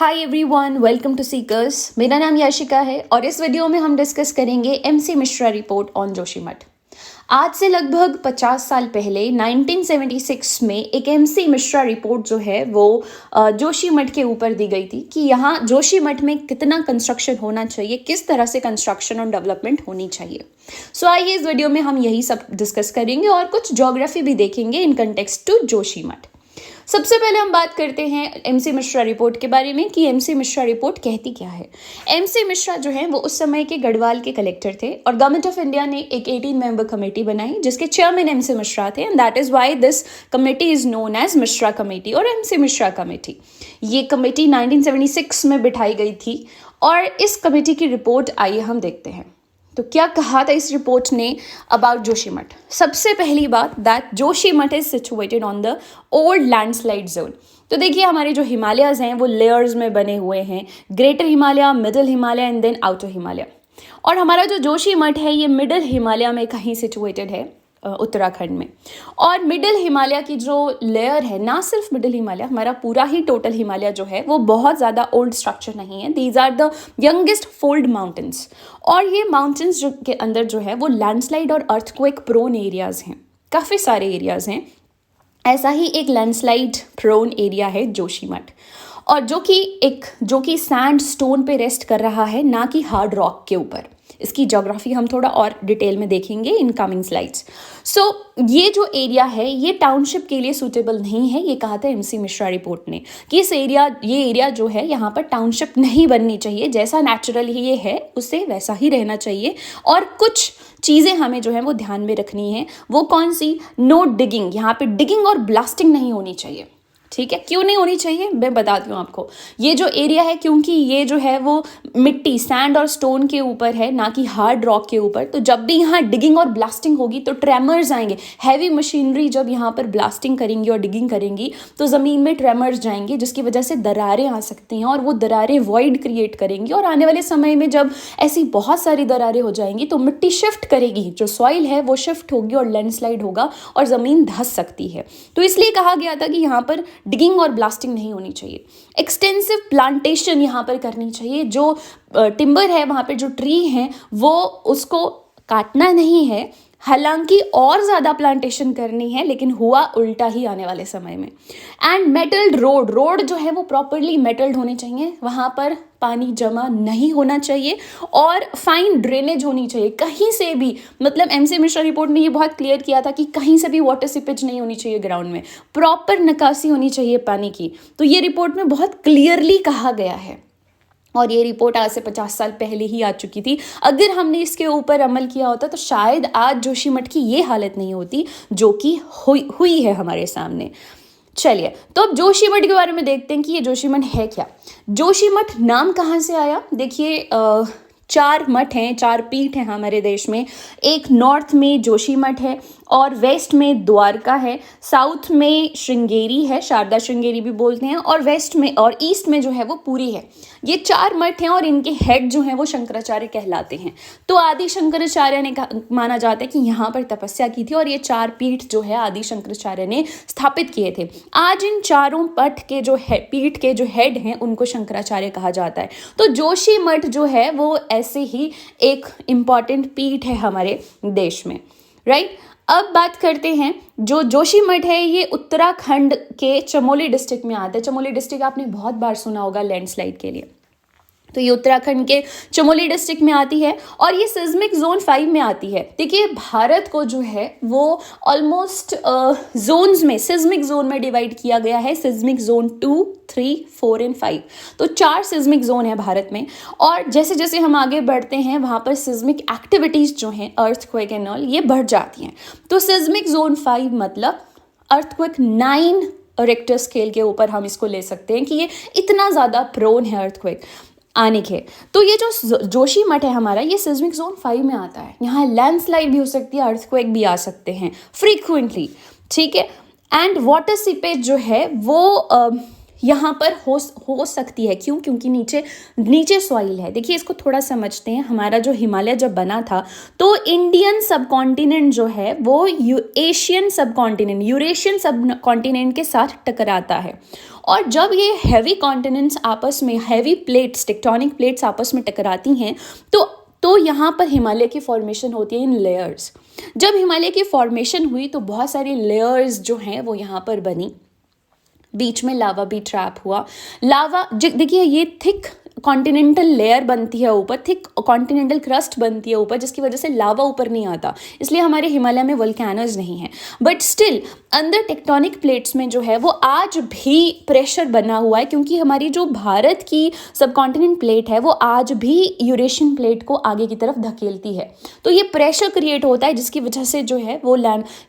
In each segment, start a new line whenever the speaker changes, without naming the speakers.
Hi everyone, welcome to Seekers. मेरा नाम याशिका है और इस वीडियो में हम डिस्कस करेंगे MC Mishra report on Joshimath. आज से लगभग 50 साल पहले 1976 में एक एमसी मिश्रा रिपोर्ट जो है वो जोशीमठ के ऊपर दी गई थी कि यहाँ जोशीमठ में कितना कंस्ट्रक्शन होना चाहिए, किस तरह से कंस्ट्रक्शन और डेवलपमेंट होनी चाहिए। सो आइए इस वीडियो में हम यही सब डिस्कस करेंगे और कुछ ज्योग्राफी भी देखेंगे इन कंटेक्स्ट टू जोशीमठ। सबसे पहले हम बात करते हैं एमसी मिश्रा रिपोर्ट के बारे में कि एमसी मिश्रा रिपोर्ट कहती क्या है। एमसी मिश्रा जो है वो उस समय के गढ़वाल के कलेक्टर थे और गवर्नमेंट ऑफ इंडिया ने एक 18 मेंबर कमेटी बनाई जिसके चेयरमैन एमसी मिश्रा थे and that is why this committee is known as Mishra committee और एमसी मिश्रा कमेटी। ये कमेटी 1976 में बिठाई गई थी और इस कमेटी की रिपोर्ट आइए हम देखते हैं। तो क्या कहा था इस रिपोर्ट ने अबाउट जोशीमठ। सबसे पहली बात that Joshimath is situated on the old landslide zone. तो देखिए हमारे जो हिमालयाज हैं वो लेयर्स में बने हुए हैं, greater Himalaya, middle Himalaya and then outer Himalaya. और हमारा जो जोशीमठ है ये मिडिल हिमालय में कहीं सिचुएटेड है उत्तराखंड में। और मिडिल हिमालय की जो लेयर है, ना सिर्फ मिडिल हिमालय, हमारा पूरा ही टोटल हिमालय जो है वो बहुत ज़्यादा ओल्ड स्ट्रक्चर नहीं है। These are the youngest fold mountains और ये माउंटेन्स जो के अंदर जो है वो लैंडस्लाइड और अर्थक्वेक प्रोन एरियाज़ हैं, काफ़ी सारे एरियाज़ हैं। ऐसा ही एक लैंडस्लाइड प्रोन एरिया है जोशीमठ और जो कि सैंड स्टोन पे रेस्ट कर रहा है, ना कि हार्ड रॉक के ऊपर। इसकी ज्योग्राफी हम थोड़ा और डिटेल में देखेंगे इन कमिंग स्लाइड्स। सो ये जो एरिया है ये टाउनशिप के लिए सूटेबल नहीं है। ये कहा था एमसी मिश्रा रिपोर्ट ने कि ये एरिया जो है यहाँ पर टाउनशिप नहीं बननी चाहिए, जैसा नेचुरली ये है उसे वैसा ही रहना चाहिए। और कुछ चीज़ें हमें जो है वो ध्यान में रखनी है। वो कौन सी? नो डिगिंग, यहाँ पे डिगिंग और ब्लास्टिंग नहीं होनी चाहिए। ठीक है, क्यों नहीं होनी चाहिए मैं बताती हूँ आपको। ये जो एरिया है क्योंकि ये जो है वो मिट्टी, सैंड और स्टोन के ऊपर है, ना कि हार्ड रॉक के ऊपर। तो जब भी यहाँ डिगिंग और ब्लास्टिंग होगी तो ट्रेमर्स आएंगे। हैवी मशीनरी जब यहाँ पर ब्लास्टिंग करेंगी और डिगिंग करेंगी तो ज़मीन में ट्रेमर्स जाएंगे जिसकी वजह से दरारें आ सकती हैं और वो दरारें वॉइड क्रिएट करेंगी। और आने वाले समय में जब ऐसी बहुत सारी दरारें हो जाएंगी तो मिट्टी शिफ्ट करेगी, जो सॉइल है वो शिफ्ट होगी और लैंडस्लाइड होगा और ज़मीन धंस सकती है। तो इसलिए कहा गया था कि यहाँ पर डिगिंग और ब्लास्टिंग नहीं होनी चाहिए। एक्सटेंसिव प्लांटेशन यहाँ पर करनी चाहिए। जो टिम्बर है, वहाँ पे जो ट्री हैं वो उसको काटना नहीं है, हालांकि और ज़्यादा प्लांटेशन करनी है, लेकिन हुआ उल्टा ही आने वाले समय में। एंड मेटल्ड रोड जो है वो प्रॉपरली मेटल्ड होने चाहिए, वहाँ पर पानी जमा नहीं होना चाहिए और फाइन ड्रेनेज होनी चाहिए। कहीं से भी, मतलब एमसी मिश्रा रिपोर्ट ने ये बहुत क्लियर किया था कि कहीं से भी वाटर सीपेज नहीं होनी चाहिए ग्राउंड में, प्रॉपर निकासी होनी चाहिए पानी की। तो ये रिपोर्ट में बहुत क्लियरली कहा गया है और ये रिपोर्ट आज से 50 साल पहले ही आ चुकी थी। अगर हमने इसके ऊपर अमल किया होता तो शायद आज जोशीमठ की ये हालत नहीं होती जो कि हुई है हमारे सामने। चलिए, तो अब जोशीमठ के बारे में देखते हैं कि ये जोशीमठ है क्या। जोशीमठ नाम कहाँ से आया? देखिए 4 मठ हैं, 4 पीठ हैं हमारे देश में। एक नॉर्थ में जोशीमठ है और वेस्ट में द्वारका है, साउथ में श्रृंगेरी है, शारदा श्रृंगेरी भी बोलते हैं, और वेस्ट में और ईस्ट में जो है वो पुरी है। ये 4 मठ हैं और इनके हेड जो हैं वो शंकराचार्य कहलाते हैं। तो आदि शंकराचार्य ने माना जाता है कि यहाँ पर तपस्या की थी और ये 4 पीठ जो है आदि शंकराचार्य ने स्थापित किए थे। आज इन चारों पीठ के जो हेड हैं उनको शंकराचार्य कहा जाता है। तो जोशीमठ जो है वो ऐसे ही एक इम्पॉर्टेंट पीठ है हमारे देश में, राइट। अब बात करते हैं, जो जोशीमठ है ये उत्तराखंड के चमोली डिस्ट्रिक्ट में आता है। चमोली डिस्ट्रिक्ट आपने बहुत बार सुना होगा लैंडस्लाइड के लिए। तो ये उत्तराखंड के चमोली डिस्ट्रिक्ट में आती है और ये सिस्मिक जोन 5 में आती है। देखिए भारत को जो है वो ऑलमोस्ट जोन्स में, सिस्मिक जोन में डिवाइड किया गया है। Seismic zone 2, 3, 4 and 5। तो 4 सिस्मिक जोन है भारत में और जैसे जैसे हम आगे बढ़ते हैं वहाँ पर सिस्मिक एक्टिविटीज़ जो हैं, अर्थक्वेक एंड ऑल, ये बढ़ जाती हैं। तो सिस्मिक जोन 5 मतलब अर्थक्वेक 9 रिक्टर स्केल के ऊपर हम इसको ले सकते हैं कि ये इतना ज़्यादा प्रोन है अर्थक्वेक आने के। तो ये जो जोशीमठ है हमारा, ये सिस्मिक जोन 5 में आता है। यहाँ लैंडस्लाइड भी हो सकती है, अर्थक्वेक भी आ सकते हैं फ्रीक्वेंटली, ठीक है। एंड वाटर सीपेज जो है वो यहाँ पर हो सकती है। क्यों? क्योंकि नीचे सॉइल है। देखिए इसको थोड़ा समझते हैं। हमारा जो हिमालय जब बना था तो इंडियन सब कॉन्टिनेंट जो है वो यूरेशियन सब कॉन्टिनेंट के साथ टकराता है, और जब ये हैवी कॉन्टिनेंट्स आपस में, हैवी प्लेट्स, टेक्टोनिक प्लेट्स आपस में टकराती हैं तो यहाँ पर हिमालय की फॉर्मेशन होती है इन लेयर्स। जब हिमालय की फॉर्मेशन हुई तो बहुत सारी लेयर्स जो हैं वो यहाँ पर बनी, बीच में लावा भी ट्रैप हुआ। लावा देखिए ये थिक कॉन्टिनेंटल लेयर बनती है ऊपर, थिक कॉन्टिनेंटल क्रस्ट बनती है ऊपर, जिसकी वजह से लावा ऊपर नहीं आता, इसलिए हमारे हिमालय में वोल्केनोज नहीं है। बट स्टिल अंदर टेक्टोनिक प्लेट्स में जो है वो आज भी प्रेशर बना हुआ है, क्योंकि हमारी जो भारत की सब कॉन्टिनेंट प्लेट है वो आज भी यूरेशियन प्लेट को आगे की तरफ धकेलती है। तो ये प्रेशर क्रिएट होता है, जिसकी वजह से जो है वो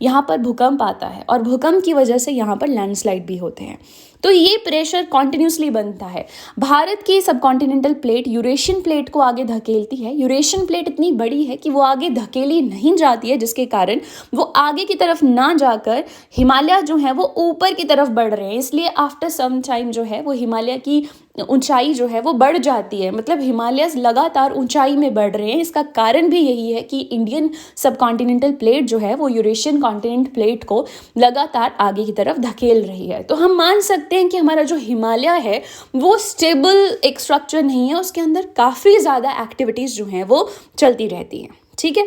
यहाँ पर भूकंप आता है, और भूकंप की वजह से यहाँ पर लैंडस्लाइड भी होते हैं। तो ये प्रेशर कॉन्टिन्यूसली बनता है। भारत की सब कॉन्टिनेंटल प्लेट यूरेशियन प्लेट को आगे धकेलती है। यूरेशियन प्लेट इतनी बड़ी है कि वो आगे धकेली नहीं जाती है, जिसके कारण वो आगे की तरफ ना जाकर हिमालय जो है वो ऊपर की तरफ बढ़ रहे हैं। इसलिए आफ्टर सम टाइम जो है वो हिमालय की ऊंचाई जो है वो बढ़ जाती है, मतलब हिमालय लगातार ऊंचाई में बढ़ रहे हैं। इसका कारण भी यही है कि इंडियन सब कॉन्टिनेंटल प्लेट जो है वो यूरेशियन कॉन्टिनेंट प्लेट को लगातार आगे की तरफ धकेल रही है। तो हम मान सकते हैं कि हमारा जो हिमालय है वो स्टेबल एक स्ट्रक्चर नहीं है, उसके अंदर काफ़ी ज़्यादा एक्टिविटीज़ जो हैं वो चलती रहती हैं। ठीक है,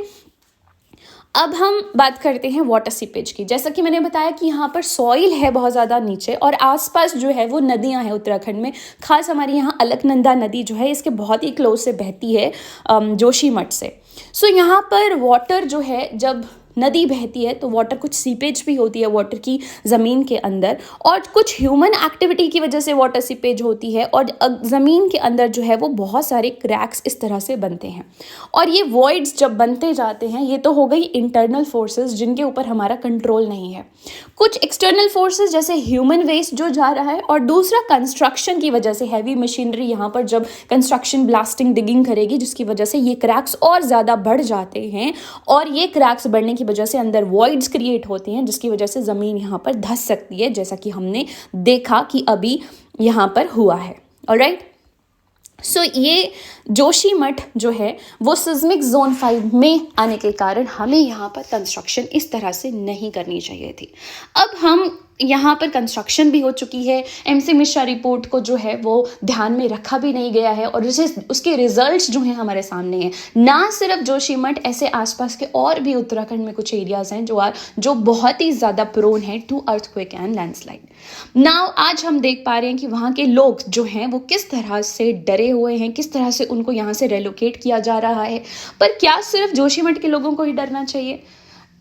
अब हम बात करते हैं वाटर सीपेज की। जैसा कि मैंने बताया कि यहाँ पर सॉइल है बहुत ज़्यादा नीचे, और आसपास जो है वो नदियाँ हैं उत्तराखंड में। खास हमारी यहाँ अलकनंदा नदी जो है इसके बहुत ही क्लोज से बहती है जोशीमठ से। सो यहाँ पर वाटर जो है, जब नदी बहती है तो वाटर, कुछ सीपेज भी होती है वाटर की ज़मीन के अंदर, और कुछ ह्यूमन एक्टिविटी की वजह से वाटर सीपेज होती है, और ज़मीन के अंदर जो है वो बहुत सारे क्रैक्स इस तरह से बनते हैं। और ये वॉइड्स जब बनते जाते हैं, ये तो हो गई इंटरनल फोर्सेस जिनके ऊपर हमारा कंट्रोल नहीं है। कुछ एक्सटर्नल फोर्सेस जैसे ह्यूमन वेस्ट जो जा रहा है, और दूसरा कंस्ट्रक्शन की वजह से हैवी मशीनरी यहाँ पर जब कंस्ट्रक्शन ब्लास्टिंग डिगिंग करेगी, जिसकी वजह से ये क्रैक्स और ज़्यादा बढ़ जाते हैं, और ये क्रैक्स बढ़ने की वजह से अंदर वॉइड्स क्रिएट होती हैं, जिसकी वजह से ज़मीन यहाँ पर धंस सकती है, जैसा कि हमने देखा कि अभी यहाँ पर हुआ है। ऑलराइट, सो ये जोशीमठ जो है वो सिस्मिक जोन 5 में आने के कारण हमें यहाँ पर कंस्ट्रक्शन इस तरह से नहीं करनी चाहिए थी। अब हम यहाँ पर कंस्ट्रक्शन भी हो चुकी है, एमसी मिश्रा रिपोर्ट को जो है वो ध्यान में रखा भी नहीं गया है, और उसके रिजल्ट्स जो हैं हमारे सामने हैं। ना सिर्फ जोशीमठ, ऐसे आसपास के और भी उत्तराखंड में कुछ एरियाज़ हैं जो बहुत ही ज़्यादा प्रोन है to earthquake and landslide. Now आज हम देख पा रहे हैं कि वहाँ के लोग जो हैं वो किस तरह से डरे हुए हैं, किस तरह से उनको यहाँ से रेलोकेट किया जा रहा है। पर क्या सिर्फ जोशीमठ के लोगों को ही डरना चाहिए?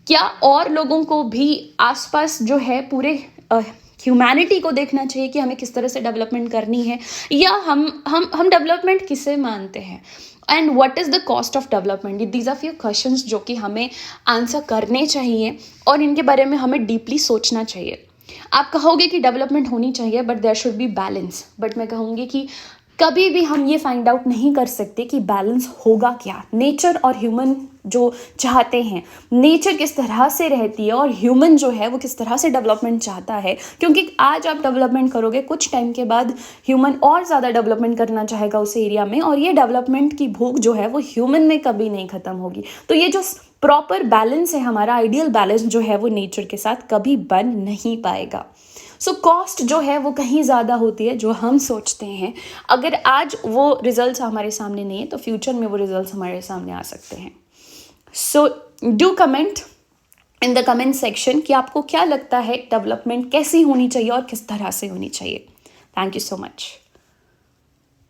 क्या और लोगों को भी आसपास जो है पूरे ह्यूमैनिटी को देखना चाहिए कि हमें किस तरह से डेवलपमेंट करनी है, या हम डेवलपमेंट किसे मानते हैं, and what is the cost of development? These are few questions जो कि हमें आंसर करने चाहिए, और इनके बारे में हमें डीपली सोचना चाहिए। आप कहोगे कि डेवलपमेंट होनी चाहिए but there should be balance, but मैं कहूँगी कि कभी भी हम ये फाइंड आउट नहीं कर सकते कि बैलेंस होगा क्या। नेचर और ह्यूमन जो चाहते हैं, नेचर किस तरह से रहती है और ह्यूमन जो है वो किस तरह से डेवलपमेंट चाहता है, क्योंकि आज आप डेवलपमेंट करोगे, कुछ टाइम के बाद ह्यूमन और ज़्यादा डेवलपमेंट करना चाहेगा उस एरिया में, और ये डेवलपमेंट की भूख जो है वो ह्यूमन में कभी नहीं ख़त्म होगी। तो ये जो प्रॉपर बैलेंस है, हमारा आइडियल बैलेंस जो है वो नेचर के साथ कभी बन नहीं पाएगा। सो कॉस्ट जो है वो कहीं ज़्यादा होती है जो हम सोचते हैं। अगर आज वो रिजल्ट्स हमारे सामने नहीं है तो फ्यूचर में वो रिजल्ट्स हमारे सामने आ सकते हैं। So do comment in the comment section कि आपको क्या लगता है डेवलपमेंट कैसी होनी चाहिए और किस तरह से होनी चाहिए। Thank you so much.